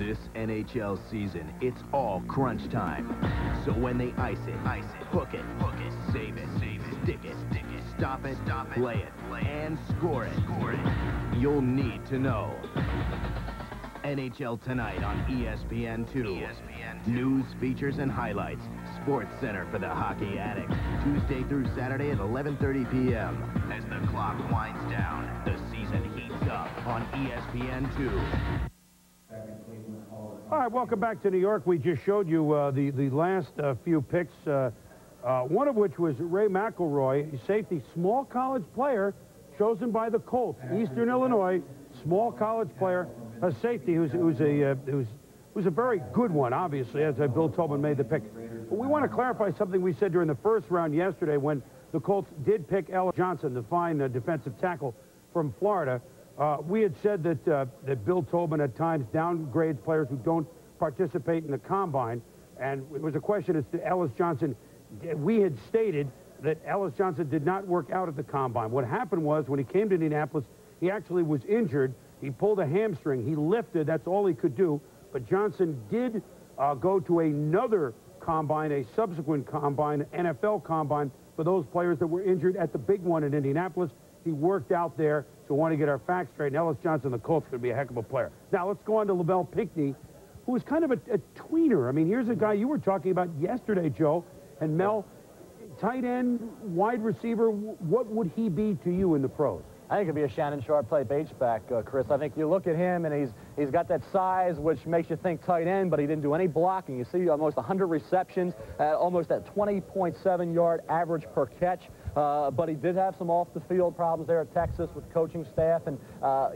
This NHL season, it's all crunch time. So when they ice it, hook it, save it, stick it, stop it, play it, and score it, you'll need to know. NHL Tonight on ESPN2. News, features, and highlights. Sports Center for the hockey addict. Tuesday through Saturday at 11:30 p.m. As the clock winds down, the season heats up on ESPN2. All right, welcome back to New York. We just showed you the last few picks, one of which was Ray McElroy, a safety, small college player chosen by the Colts, Eastern Illinois, small college player, a safety who's a very good one, obviously, as Bill Tobin made the pick. But we want to clarify something we said during the first round yesterday when the Colts did pick Ellis Johnson, the fine defensive tackle from Florida. We had said that Bill Tobin at times downgrades players who don't participate in the combine, and it was a question as to Ellis Johnson. We had stated that Ellis Johnson did not work out at the combine. What happened was when he came to Indianapolis, he actually was injured. He pulled a hamstring. He lifted. That's all he could do. But Johnson did go to another combine, a subsequent combine, NFL combine, for those players that were injured at the big one in Indianapolis. He worked out there, so we want to get our facts straight. And Ellis Johnson, the Colts, could be a heck of a player. Now, let's go on to Lavelle Pinckney, who was kind of a tweener. I mean, here's a guy you were talking about yesterday, Joe, and Mel, tight end, wide receiver. What would he be to you in the pros? I think it'd be a Shannon Sharp type H-back, Chris. I think you look at him, and he's got that size, which makes you think tight end, but he didn't do any blocking. You see almost 100 receptions, almost at 20.7-yard average per catch. But he did have some off-the-field problems there at Texas with coaching staff, and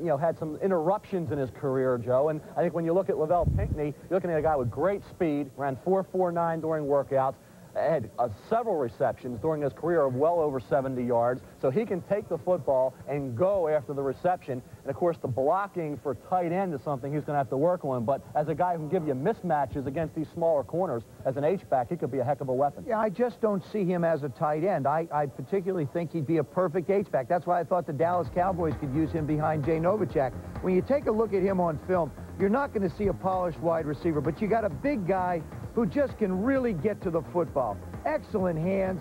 you know, had some interruptions in his career, Joe. And I think when you look at Lavelle Pinckney, you're looking at a guy with great speed, ran 4.49 during workouts. Had several receptions during his career of well over 70 yards, so he can take the football and go after the reception. And of course, the blocking for tight end is something he's going to have to work on. But as a guy who can give you mismatches against these smaller corners, as an H-back, he could be a heck of a weapon. Yeah, I just don't see him as a tight end. I particularly think he'd be a perfect H-back. That's why I thought the Dallas Cowboys could use him behind Jay Novacek. When you take a look at him on film, you're not going to see a polished wide receiver, but you got a big guy who just can really get to the football. Excellent hands,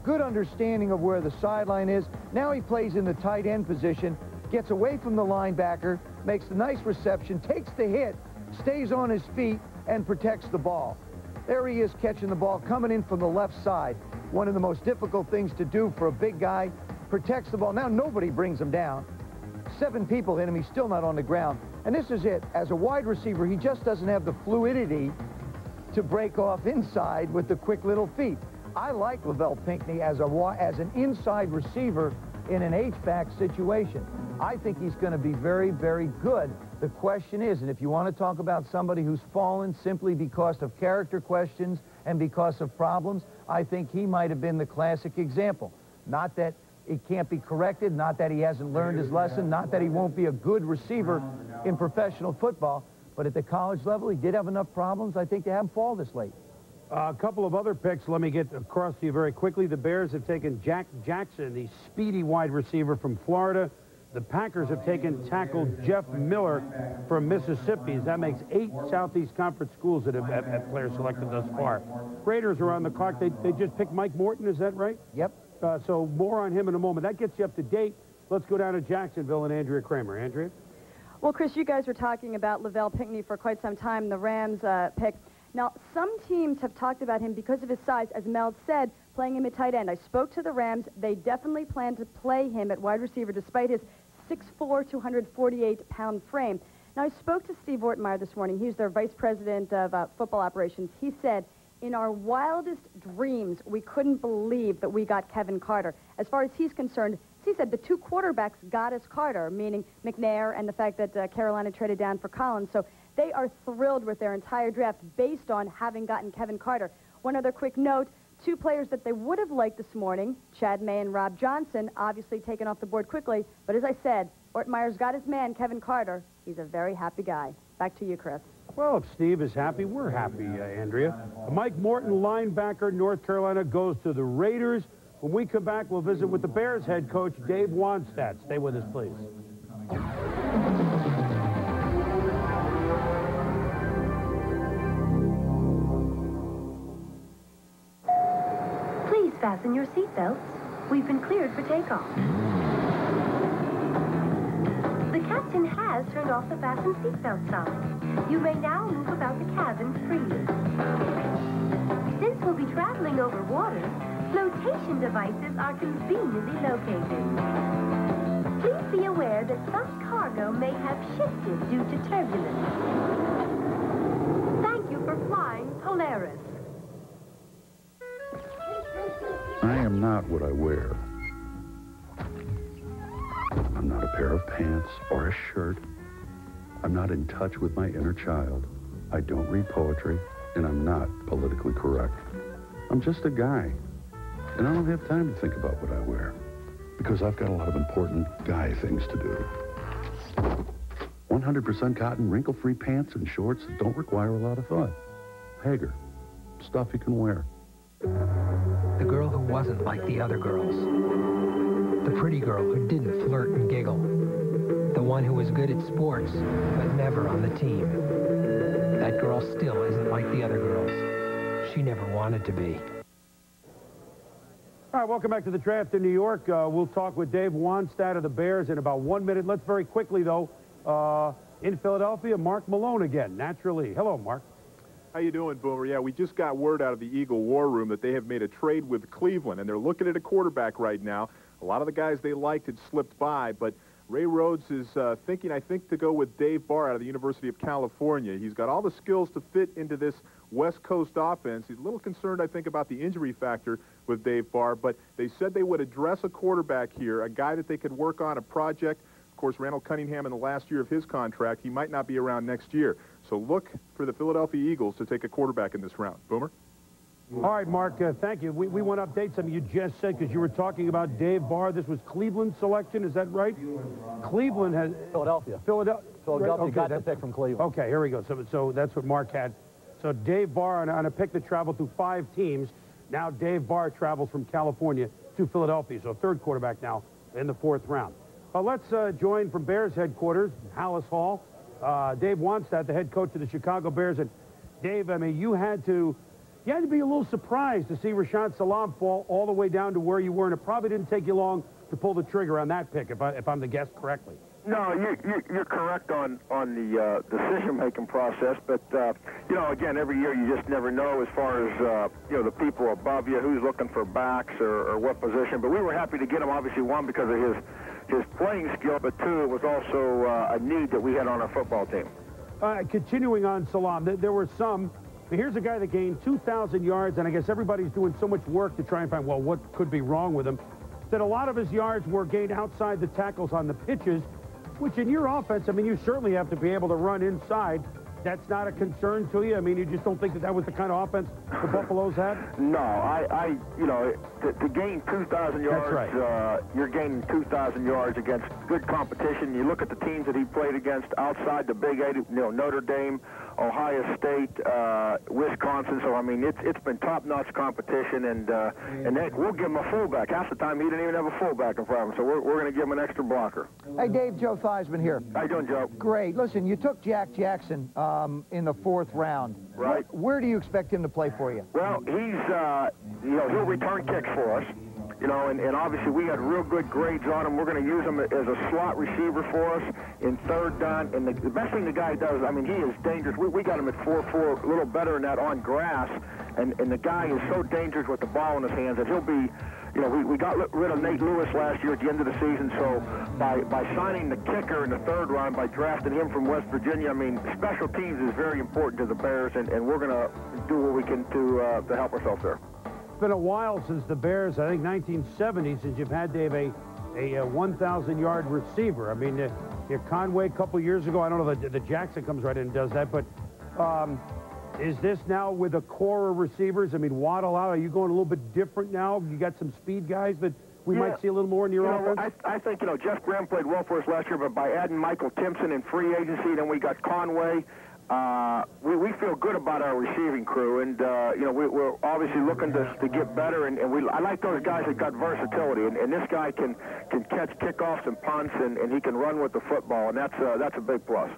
good understanding of where the sideline is. Now he plays in the tight end position, gets away from the linebacker, makes a nice reception, takes the hit, stays on his feet, and protects the ball. There he is catching the ball, coming in from the left side. One of the most difficult things to do for a big guy, protects the ball. Now nobody brings him down. 7 people hit him, he's still not on the ground. And this is it. As a wide receiver, he just doesn't have the fluidity to break off inside with the quick little feet. I like Lavelle Pinckney as an inside receiver in an H-back situation. I think he's going to be very, very good. The question is, and if you want to talk about somebody who's fallen simply because of character questions and because of problems, I think he might have been the classic example. Not that it can't be corrected, not that he hasn't learned his lesson, not that he won't be a good receiver in professional football, but at the college level, he did have enough problems, I think, to have him fall this late. A couple of other picks, let me get across to you very quickly. The Bears have taken Jack Jackson, the speedy wide receiver from Florida. The Packers have taken tackle Jeff Miller from Mississippi. That makes 8 Southeast Conference schools that have players selected thus far. Raiders are on the clock. They just picked Mike Morton, is that right? Yep. So more on him in a moment. That gets you up to date. Let's go down to Jacksonville and Andrea Kramer. Andrea? Well, Chris, you guys were talking about Lavelle Pinckney for quite some time, the Rams pick. Now, some teams have talked about him because of his size, as Mel said, playing him at tight end. I spoke to the Rams. They definitely plan to play him at wide receiver despite his 6'4", 248-pound frame. Now, I spoke to Steve Ortmeyer this morning. He's their vice president of football operations. He said, in our wildest dreams, we couldn't believe that we got Kevin Carter. As far as he's concerned, he said the 2 quarterbacks got us Carter, meaning McNair and the fact that Carolina traded down for Collins. So they are thrilled with their entire draft based on having gotten Kevin Carter. One other quick note, 2 players that they would have liked this morning, Chad May and Rob Johnson, obviously taken off the board quickly. But as I said, Ortmeyer's got his man, Kevin Carter. He's a very happy guy. Back to you, Chris. Well, if Steve is happy, we're happy, Andrea. Mike Morton, linebacker, North Carolina, goes to the Raiders. When we come back, we'll visit with the Bears head coach, Dave Wannstedt. Stay with us, please. fasten your seatbelts. We've been cleared for takeoff. The captain has turned off the fasten seatbelt sign. You may now move about the cabin freely. Since we'll be traveling over water, flotation devices are conveniently located. Please be aware that some cargo may have shifted due to turbulence. Thank you for flying Polaris. I am not what I wear. I'm not a pair of pants or a shirt. I'm not in touch with my inner child. I don't read poetry, and I'm not politically correct. I'm just a guy, and I don't have time to think about what I wear, because I've got a lot of important guy things to do. 100% cotton, wrinkle-free pants and shorts that don't require a lot of thought. Hager, stuff you can wear. The girl who wasn't like the other girls. The pretty girl who didn't flirt and giggle. The one who was good at sports, but never on the team. That girl still isn't like the other girls. She never wanted to be. All right, welcome back to the draft in New York. We'll talk with Dave Wannstedt of the Bears in about 1 minute. Let's very quickly, though, in Philadelphia, Mark Malone again, naturally. Hello, Mark. How you doing, Boomer? Yeah, we just got word out of the Eagle War Room that they have made a trade with Cleveland, and they're looking at a quarterback right now. A lot of the guys they liked had slipped by, but Ray Rhodes is thinking, I think, to go with Dave Barr out of the University of California. He's got all the skills to fit into this West Coast offense. He's a little concerned, I think, about the injury factor with Dave Barr, but they said they would address a quarterback here, a guy that they could work on a project. Of course, Randall Cunningham in the last year of his contract, he might not be around next year. So look for the Philadelphia Eagles to take a quarterback in this round. Boomer? All right, Mark, thank you. We want to update something you just said because you were talking about Dave Barr. This was Cleveland's selection, is that right? Cleveland has... Philadelphia. Philadelphia Okay, got the pick from Cleveland. Okay, here we go. So that's what Mark had. So Dave Barr on a pick that traveled through 5 teams. Now Dave Barr travels from California to Philadelphia. So third quarterback now in the 4th round. Let's join from Bears headquarters, Hallis Hall, Dave Wannstedt, the head coach of the Chicago Bears. And Dave, I mean, you had to be a little surprised to see Rashaan Salaam fall all the way down to where you were, and it probably didn't take you long to pull the trigger on that pick, if I'm the guess correctly. No, you're correct on the decision-making process, but you know, again, every year you just never know as far as you know, the people above you, who's looking for backs or what position. But we were happy to get him, obviously, one, because of his playing skill, but two, it was also a need that we had on our football team. Continuing on Salaam, there were some. Here's a guy that gained 2,000 yards, and I guess everybody's doing so much work to try and find, well, what could be wrong with him, that a lot of his yards were gained outside the tackles on the pitches, which in your offense, I mean, you certainly have to be able to run inside. That's not a concern to you? I mean, you just don't think that was the kind of offense the Buffaloes had? No, you know, to gain 2,000 yards, that's right. You're gaining 2,000 yards against good competition. You look at the teams that he played against outside the Big 8, you know, Notre Dame, Ohio State, Wisconsin. So, I mean, it's been top-notch competition, and we'll give him a fullback. Half the time, he didn't even have a fullback in front of him, so we're going to give him an extra blocker. Hey, Dave, Joe Theismann here. How you doing, Joe? Great. Listen, you took Jack Jackson in the 4th round. Right. Where do you expect him to play for you? Well, he's, you know, he'll return kicks for us. You know, and obviously we had real good grades on him. We're going to use him as a slot receiver for us in 3rd down. And the best thing the guy does, I mean, he is dangerous. We got him at 4.4, a little better than that on grass. And the guy is so dangerous with the ball in his hands that he'll be, you know, we got rid of Nate Lewis last year at the end of the season. So by signing the kicker in the 3rd round, by drafting him from West Virginia, I mean, special teams is very important to the Bears, and we're going to do what we can to help ourselves there. It's been a while since the Bears, I think 1970, since you've had, Dave, a 1,000-yard receiver. I mean, Conway a couple years ago, I don't know if the Jackson comes right in and does that, but is this now with a core of receivers? I mean, Waddle out, are you going a little bit different now? You got some speed guys that we might see a little more in your offense? I think, you know, Jeff Graham played well for us last year, but by adding Michael Timpson in free agency, then we got Conway. We feel good about our receiving crew, and you know, we're obviously looking to get better, and I like those guys that got versatility, and this guy can catch kickoffs and punts, and he can run with the football, and that's a big plus.